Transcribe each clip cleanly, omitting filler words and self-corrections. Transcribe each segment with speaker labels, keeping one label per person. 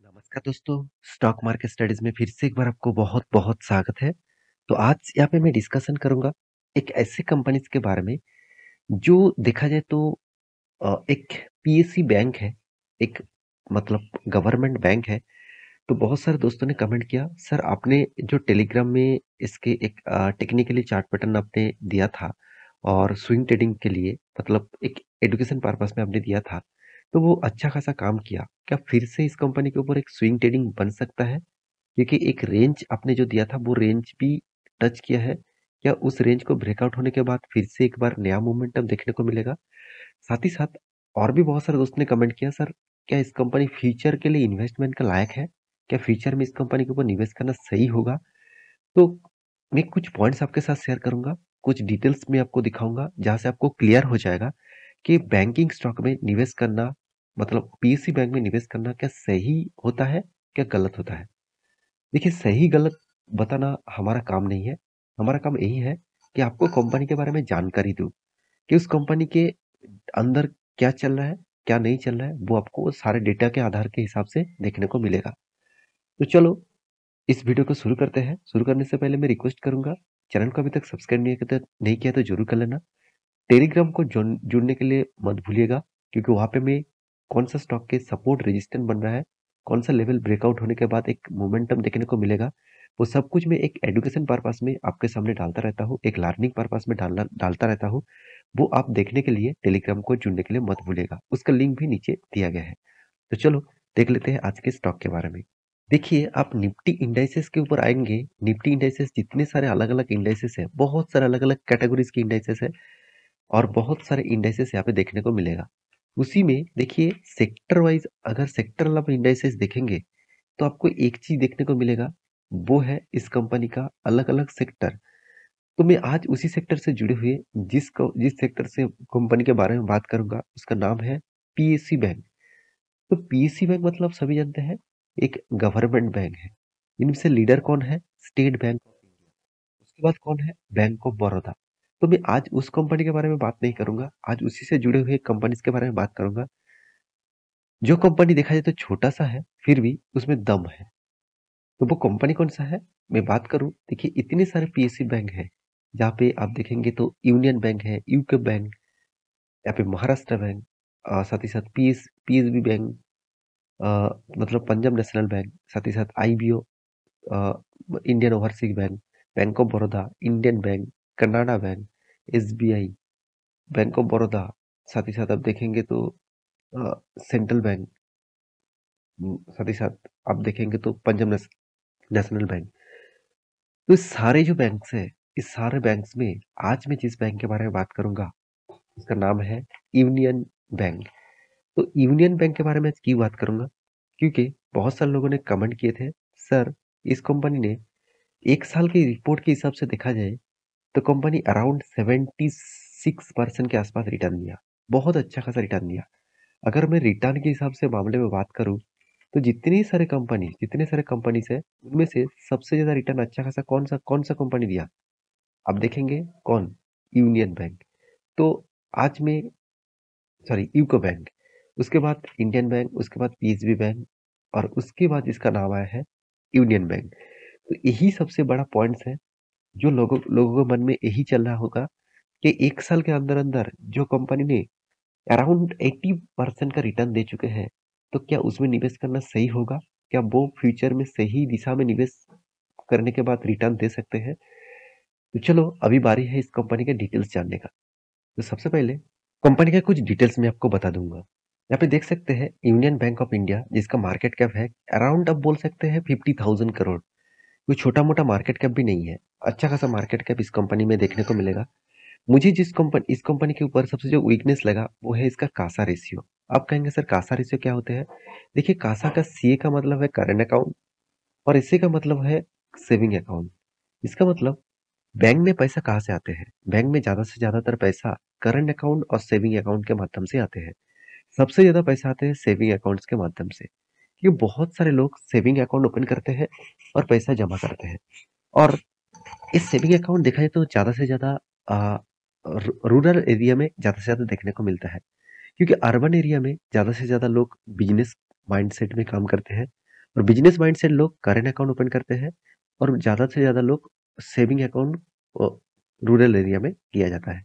Speaker 1: नमस्कार दोस्तों, stock market studies में फिर से एक बार आपको बहुत-बहुत स्वागत है। तो आज यहाँ पे मैं डिस्कशन करूँगा एक ऐसी कंपनीज़ के बारे में जो देखा जाए तो एक पीएससी बैंक है, एक मतलब गवर्नमेंट बैंक है। तो बहुत सारे दोस्तों ने कमेंट किया, सर आपने जो टेलीग्राम में इसके एक टेक्निकली चार्ट पैटर्न आपने दिया था और स्विंग ट्रेडिंग के लिए मतलब एक एजुकेशन पर्पस में आपने दिया था, तो वो अच्छा खासा काम किया। क्या फिर से इस कंपनी के ऊपर एक स्विंग ट्रेडिंग बन सकता है? क्योंकि एक रेंज आपने जो दिया था वो रेंज भी टच किया है। क्या उस रेंज को ब्रेकआउट होने के बाद फिर से एक बार नया मोमेंटम देखने को मिलेगा? साथ ही साथ और भी बहुत सारे दोस्तों ने कमेंट किया, सर क्या इस कंपनी फ्यूचर के लिए इन्वेस्टमेंट का लायक है? क्या फ्यूचर में इस कंपनी के ऊपर निवेश करना सही होगा? तो मैं कुछ पॉइंट्स आपके साथ शेयर करूंगा, कुछ डिटेल्स में आपको दिखाऊंगा जहां से आपको क्लियर हो जाएगा कि बैंकिंग स्टॉक में निवेश करना मतलब पीएससी बैंक में निवेश करना क्या सही होता है, क्या गलत होता है। देखिए, सही गलत बताना हमारा काम नहीं है। हमारा काम यही है कि आपको कंपनी के बारे में जानकारी दूं कि उस कंपनी के अंदर क्या चल रहा है, क्या नहीं चल रहा है, वो आपको सारे डेटा के आधार के हिसाब से देखने को मिलेगा। तो चलो इस वीडियो को शुरू करते हैं। शुरू करने से पहले मैं रिक्वेस्ट करूंगा, चैनल को अभी तक सब्सक्राइब नहीं किया तो जरूर कर लेना। टेलीग्राम को जुड़ने के लिए मत भूलिएगा, क्योंकि वहां पे मैं कौन सा स्टॉक के सपोर्ट रेजिस्टेंस बन रहा है, कौन सा लेवल ब्रेकआउट होने के बाद एक मोमेंटम देखने को मिलेगा, वो सब कुछ मैं एक एजुकेशन पर्पस में आपके सामने डालता रहता हूँ, एक लर्निंग पर्पस में डालता रहता हूँ। वो आप देखने के लिए टेलीग्राम को जुड़ने के लिए मत भूलिएगा, उसका लिंक भी नीचे दिया गया है। तो चलो देख लेते हैं आज के स्टॉक के बारे में। देखिए, आप निफ्टी इंडाइसेस के ऊपर आएंगे। निफ्टी इंडाइसेस जितने सारे अलग अलग इंडाइसेस है, बहुत सारे अलग अलग कैटेगरीज के इंडाइसेस है और बहुत सारे इंडाइसेस यहाँ पे देखने को मिलेगा। उसी में देखिए, सेक्टर वाइज अगर सेक्टर आप इंडाइसेस देखेंगे तो आपको एक चीज देखने को मिलेगा, वो है इस कंपनी का अलग अलग सेक्टर। तो मैं आज उसी सेक्टर से जुड़े हुए जिस सेक्टर से कंपनी के बारे में बात करूंगा उसका नाम है पीएससी बैंक। तो पीएससी बैंक मतलब सभी जानते हैं, एक गवर्नमेंट बैंक है। इनमें से लीडर कौन है? State bank of India. उसके बाद कौन है? Bank of Baroda. तो मैं आज उस कंपनी के बारे में बात नहीं करूंगा, आज उसी से जुड़े हुए कंपनीज के बारे में बात करूंगा। जो कंपनी देखा जाए तो छोटा सा है, फिर भी उसमें दम है। तो वो कंपनी कौन सा है? मैं बात करूं, देखिए इतने सारे पीएससी बैंक है जहाँ पे आप देखेंगे तो यूनियन बैंक है, यूको बैंक, यहाँ पे महाराष्ट्र बैंक, साथ ही साथ पीएसबी बैंक, अ, मतलब पंजाब नेशनल बैंक, साथ ही साथ IBO, Indian overseas bank, bank of Baroda, Indian bank, Canada bank, SBI, bank of Baroda, साथ ही साथ आप देखेंगे तो सेंट्रल बैंक, साथ ही साथ आप देखेंगे तो पंजाब नेशनल बैंक। तो इस सारे जो बैंक्स है, इस सारे बैंक्स में आज मैं जिस बैंक के बारे में बात करूंगा उसका नाम है यूनियन बैंक। तो यूनियन बैंक के बारे में आज क्यों बात करूंगा? क्योंकि बहुत सारे लोगों ने कमेंट किए थे, सर इस कंपनी ने एक साल की रिपोर्ट के हिसाब से देखा जाए तो कंपनी अराउंड 76% के आसपास रिटर्न दिया। बहुत अच्छा खासा रिटर्न दिया। अगर मैं रिटर्न के हिसाब से मामले में बात करूं तो जितने सारे कंपनीज है उनमें से सबसे ज्यादा रिटर्न अच्छा खासा कौन सा कंपनी दिया? आप देखेंगे कौन? Union bank. तो आज में सॉरी यूको बैंक, उसके बाद इंडियन बैंक, उसके बाद पीएसबी बैंक और उसके बाद इसका नाम आया है यूनियन बैंक। तो यही सबसे बड़ा पॉइंट्स है जो लोगों के मन में यही चल रहा होगा कि एक साल के अंदर अंदर जो कंपनी ने अराउंड 80% का रिटर्न दे चुके हैं, तो क्या उसमें निवेश करना सही होगा? क्या वो फ्यूचर में सही दिशा में निवेश करने के बाद रिटर्न दे सकते हैं? तो चलो अभी बारी है इस कंपनी के डिटेल्स जानने का। तो सबसे पहले कंपनी का कुछ डिटेल्स मैं आपको बता दूंगा। यहाँ पे देख सकते हैं यूनियन बैंक ऑफ इंडिया, जिसका मार्केट कैप है अराउंड, अब बोल सकते हैं 50,000 करोड़। कोई छोटा मोटा मार्केट कैप भी नहीं है। अच्छा खासा मार्केट कैप इस कंपनी में देखने को मिलेगा। मुझे इस कंपनी के ऊपर सबसे जो वीकनेस लगा वो है इसका कासा रेशियो। आप कहेंगे सर कासा रेशियो क्या होते हैं? देखिए, कासा का सीए का मतलब है करंट अकाउंट और एसए का मतलब है सेविंग अकाउंट। इसका मतलब बैंक में पैसा कहाँ से आते हैं? बैंक में ज्यादा से ज्यादातर पैसा करंट अकाउंट और सेविंग अकाउंट के माध्यम से आते हैं। सबसे ज्यादा पैसा आते हैं सेविंग अकाउंट्स के माध्यम से, क्योंकि बहुत सारे लोग सेविंग अकाउंट ओपन करते हैं और पैसा जमा करते हैं। और इस सेविंग अकाउंट देखा जाए तो ज्यादा से ज्यादा रूरल एरिया में ज्यादा से ज्यादा देखने को मिलता है, क्योंकि अर्बन एरिया में ज्यादा से ज्यादा लोग बिजनेस माइंडसेट में काम करते हैं और बिजनेस माइंडसेट लोग करेंट अकाउंट ओपन करते हैं और ज़्यादा से ज़्यादा लोग सेविंग अकाउंट रूरल एरिया में किया जाता है।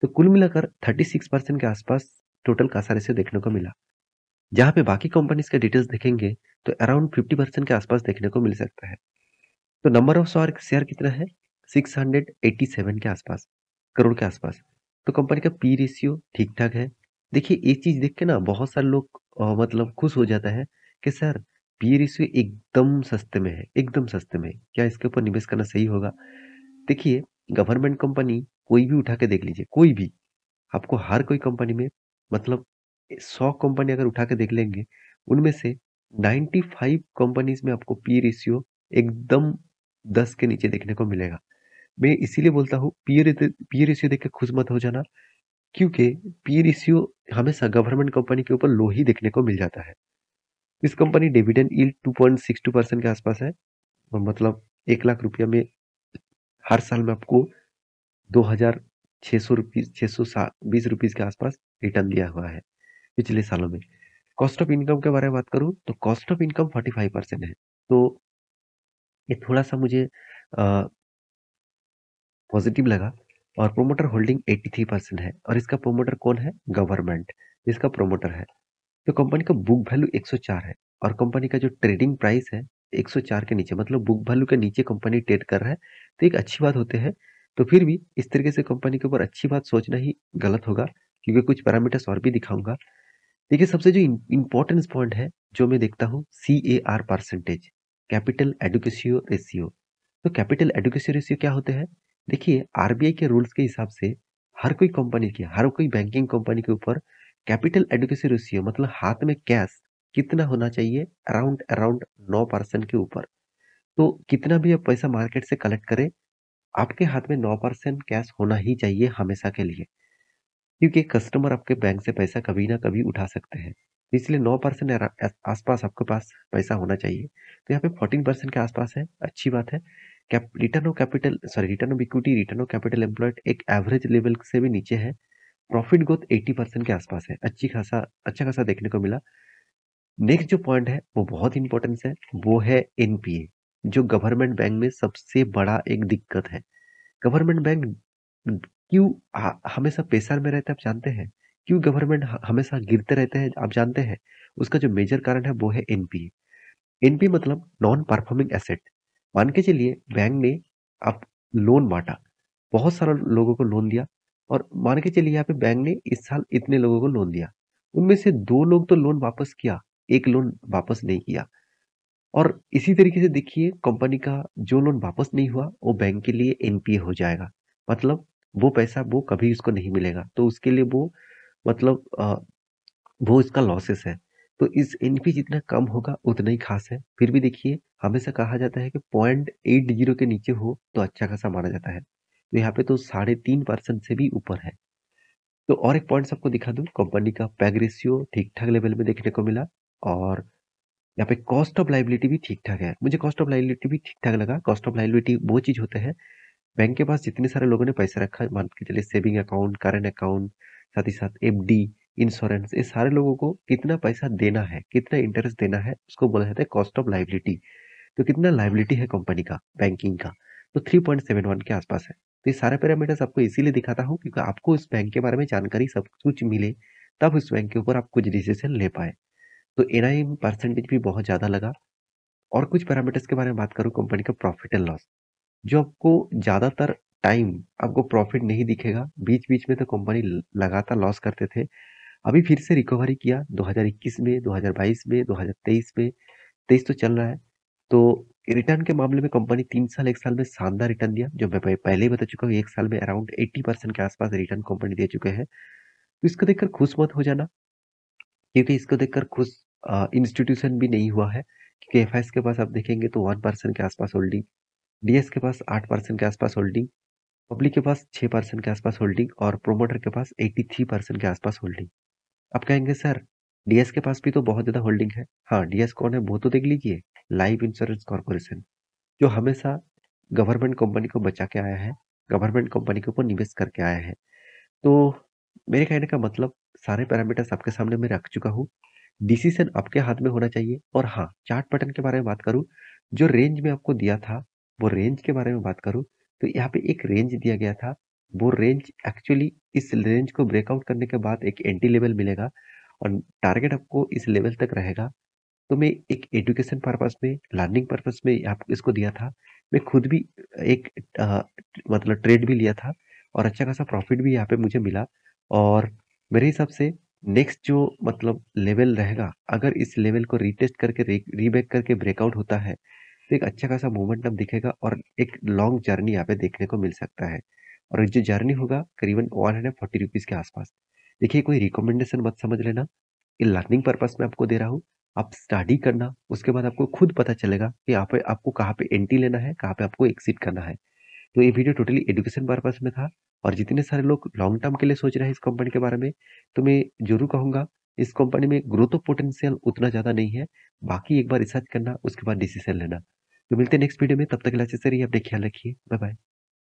Speaker 1: तो कुल मिलाकर 36% के आसपास टोटल कासा रेशियो देखने को मिला। जहाँ पे बाकी कंपनीज के डिटेल्स देखेंगे तो अराउंड 50% के आसपास देखने को मिल सकता है। तो नंबर ऑफ शेयर कितना है? 687 के आसपास, करोड़ के आसपास। तो कंपनी का पी रेशियो ठीक ठाक है। देखिए ये चीज देख के ना बहुत सारे लोग मतलब खुश हो जाता है कि सर पी रेशियो एकदम सस्ते में है, एकदम सस्ते में है। क्या इसके ऊपर निवेश करना सही होगा? देखिए गवर्नमेंट कंपनी कोई भी उठा के देख लीजिए, कोई भी, आपको हर कोई कंपनी में मतलब 100 कंपनी अगर उठा के देख लेंगे, उनमें से 95 कंपनीज में आपको पी रेशियो एकदम 10 के नीचे देखने को मिलेगा। मैं इसीलिए बोलता हूँ पी रेशियो देख के खुश मत हो जाना, क्योंकि पी रेशियो हमेशा गवर्नमेंट कंपनी के ऊपर लो ही देखने को मिल जाता है। इस कंपनी डिविडेंड यील्ड 2.62% के आसपास है और मतलब 1 लाख रुपया में हर साल में आपको 2,600 रुपीज 620 रुपीज के आसपास रिटर्न दिया हुआ है पिछले सालों में। कॉस्ट ऑफ इनकम के बारे में बात करूं तो कॉस्ट ऑफ इनकम 45% है। तो ये थोड़ा सा मुझे पॉजिटिव लगा। और प्रोमोटर होल्डिंग 83% है और इसका प्रोमोटर कौन है? गवर्नमेंट इसका प्रोमोटर है। तो कंपनी का बुक वैल्यू 104 है और कंपनी का जो ट्रेडिंग प्राइस है 104 के नीचे, मतलब बुक वैल्यू के नीचे कंपनी ट्रेड कर रहा है, तो एक अच्छी बात होते है। तो फिर भी इस तरीके से कंपनी के ऊपर अच्छी बात सोचना ही गलत होगा, क्योंकि कुछ पैरामीटर्स और भी दिखाऊंगा। देखिए सबसे जो इम्पोर्टेंस पॉइंट है जो मैं देखता हूँ, CAR percentage, capital adequacy ratio. तो कैपिटल एडुकेसी रेशियो क्या होते हैं? देखिए आरबीआई के रूल्स के हिसाब से हर कोई बैंकिंग कंपनी के ऊपर कैपिटल एडुकेसी रेशियो मतलब हाथ में कैश कितना होना चाहिए? अराउंड अराउंड 9% के ऊपर। तो कितना भी आप पैसा मार्केट से कलेक्ट करें, आपके हाथ में 9% कैश होना ही चाहिए हमेशा के लिए, क्योंकि कस्टमर आपके बैंक से पैसा कभी ना कभी उठा सकते हैं। तो इसलिए 9% आसपास आपके पास पैसा होना चाहिए। तो यहाँ पे 14% के आसपास है, अच्छी बात है। Return of equity, return of capital employed एक एवरेज लेवल से भी नीचे है। प्रॉफिट ग्रोथ 80% के आसपास है, अच्छा खासा देखने को मिला। नेक्स्ट जो पॉइंट है वो बहुत इंपॉर्टेंस है, वो है एनपीए, जो गवर्नमेंट बैंक में सबसे बड़ा एक दिक्कत है। गवर्नमेंट बैंक क्यों हमेशा प्रेशर में रहते हैं, आप जानते हैं? क्यों गवर्नमेंट हमेशा गिरते रहते हैं, आप जानते हैं? उसका जो मेजर कारण है वो है एनपीए। एनपीए मतलब नॉन परफॉर्मिंग एसेट। मान के चलिए बैंक ने आप लोन बांटा, बहुत सारे लोगों को लोन दिया, और मान के चलिए यहाँ पे बैंक ने इस साल इतने लोगों को लोन दिया, उनमें से 2 लोग तो लोन वापस किया, एक लोन वापस नहीं किया। और इसी तरीके से देखिए कंपनी का जो लोन वापस नहीं हुआ वो बैंक के लिए एनपीए हो जाएगा, मतलब वो पैसा वो कभी उसको नहीं मिलेगा, तो उसके लिए वो मतलब वो इसका लॉसेस है। तो इस एनपी जितना कम होगा उतना ही खास है। फिर भी देखिए हमेशा कहा जाता है कि 0.80 के नीचे हो तो अच्छा खासा माना जाता है, तो यहाँ पे तो 3.5% से भी ऊपर है। तो और एक पॉइंट आपको दिखा दूं, कंपनी का पैग रेशियो ठीक ठाक लेवल में देखने को मिला। और यहाँ पे कॉस्ट ऑफ लाइबिलिटी भी ठीक ठाक है, मुझे कॉस्ट ऑफ लाइबिलिटी भी ठीक ठाक लगा। कॉस्ट ऑफ लाइबिलिटी वो चीज होते हैं, बैंक के पास जितने सारे लोगों ने पैसा रखा है, मान के चलिए सेविंग अकाउंट, करंट अकाउंट, साथ ही साथ एफडी, इंश्योरेंस, ये सारे लोगों को कितना पैसा देना है, कितना इंटरेस्ट देना है, उसको बोला जाता है कॉस्ट ऑफ लाइबिलिटी। तो कितना लाइबिलिटी है कंपनी का, बैंकिंग का, तो 3.71 के आसपास है। तो ये सारे पैरामीटर्स आपको इसीलिए दिखाता हूँ क्योंकि आपको इस बैंक के बारे में जानकारी सब कुछ मिले, तब उस बैंक के ऊपर आप कुछ डिसीजन ले पाए। तो एनआई परसेंटेज भी बहुत ज्यादा लगा। और कुछ पैरामीटर्स के बारे में बात करूँ, कंपनी का प्रॉफिट एंड लॉस, जो आपको ज्यादातर टाइम आपको प्रॉफिट नहीं दिखेगा, बीच बीच में तो कंपनी लगातार लॉस करते थे। अभी फिर से रिकवरी किया 2021 में, 2022 में, 2023 में, 23 तो चल रहा है। तो रिटर्न के मामले में कंपनी 3 साल 1 साल में शानदार रिटर्न दिया, जो मैं पहले ही बता चुका हूँ। 1 साल में अराउंड 80% के आसपास रिटर्न कंपनी दे चुके हैं। तो इसको देखकर खुश मत हो जाना, क्योंकि इसको देखकर खुश इंस्टीट्यूशन भी नहीं हुआ है, क्योंकि एफआईएस के पास आप देखेंगे तो 1% के आसपास होल्डिंग, डीएस के पास 8% के आसपास होल्डिंग, पब्लिक के पास 6% के आसपास होल्डिंग और प्रोमोटर के पास 83% के आसपास होल्डिंग। आप कहेंगे सर डीएस के पास भी तो बहुत ज्यादा होल्डिंग है। हाँ, डीएस कौन है वो तो देख लीजिए, लाइफ इंश्योरेंस कॉर्पोरेशन, जो हमेशा गवर्नमेंट कंपनी को बचा के आया है, गवर्नमेंट कंपनी के ऊपर निवेश करके आया है। तो मेरे कहने का मतलब सारे पैरामीटर्स आपके सामने मैं रख चुका हूँ। डिसीज़न आपके हाथ में होना चाहिए। और हाँ, चार्ट पैटर्न के बारे में बात करूँ, जो रेंज में आपको दिया था, वो रेंज के बारे में बात करूँ, तो यहाँ पे एक रेंज दिया गया था। वो रेंज एक्चुअली इस रेंज को ब्रेकआउट करने के बाद एक एंटी लेवल मिलेगा और टारगेट आपको इस लेवल तक रहेगा। तो मैं एक एजुकेशन पर्पस में, लर्निंग पर्पस में आपको इसको दिया था। मैं खुद भी एक मतलब ट्रेड भी लिया था और अच्छा खासा प्रॉफिट भी यहाँ पे मुझे मिला। और मेरे हिसाब से नेक्स्ट जो मतलब लेवल रहेगा, अगर इस लेवल को रीटेस्ट करके रीबैक करके ब्रेकआउट होता है, तो एक अच्छा खासा मोमेंटम दिखेगा और एक लॉन्ग जर्नी यहाँ पे देखने को मिल सकता है। और जो जर्नी होगा करीबन 140 रुपीज़ के आसपास। देखिए, कोई रिकमेंडेशन मत समझ लेना, ये लर्निंग पर्पस में आपको दे रहा हूँ। आप स्टडी करना, उसके बाद आपको खुद पता चलेगा कि यहाँ पे आपको कहाँ पे एंट्री लेना है, कहाँ पे आपको एग्जिट करना है। तो ये वीडियो टोटली एजुकेशन पर्पस में था। और जितने सारे लोग लॉन्ग टर्म के लिए सोच रहे हैं इस कंपनी के बारे में, तो मैं जरूर कहूंगा, इस कंपनी में ग्रोथ ऑफ पोटेंशियल उतना ज्यादा नहीं है। बाकी एक बार रिसर्च करना, उसके बाद डिसीजन लेना। तो मिलते हैं नेक्स्ट वीडियो में, तब तक के लिए अच्छे से रहिए, अपने ख्याल रखिए, बाय बाय।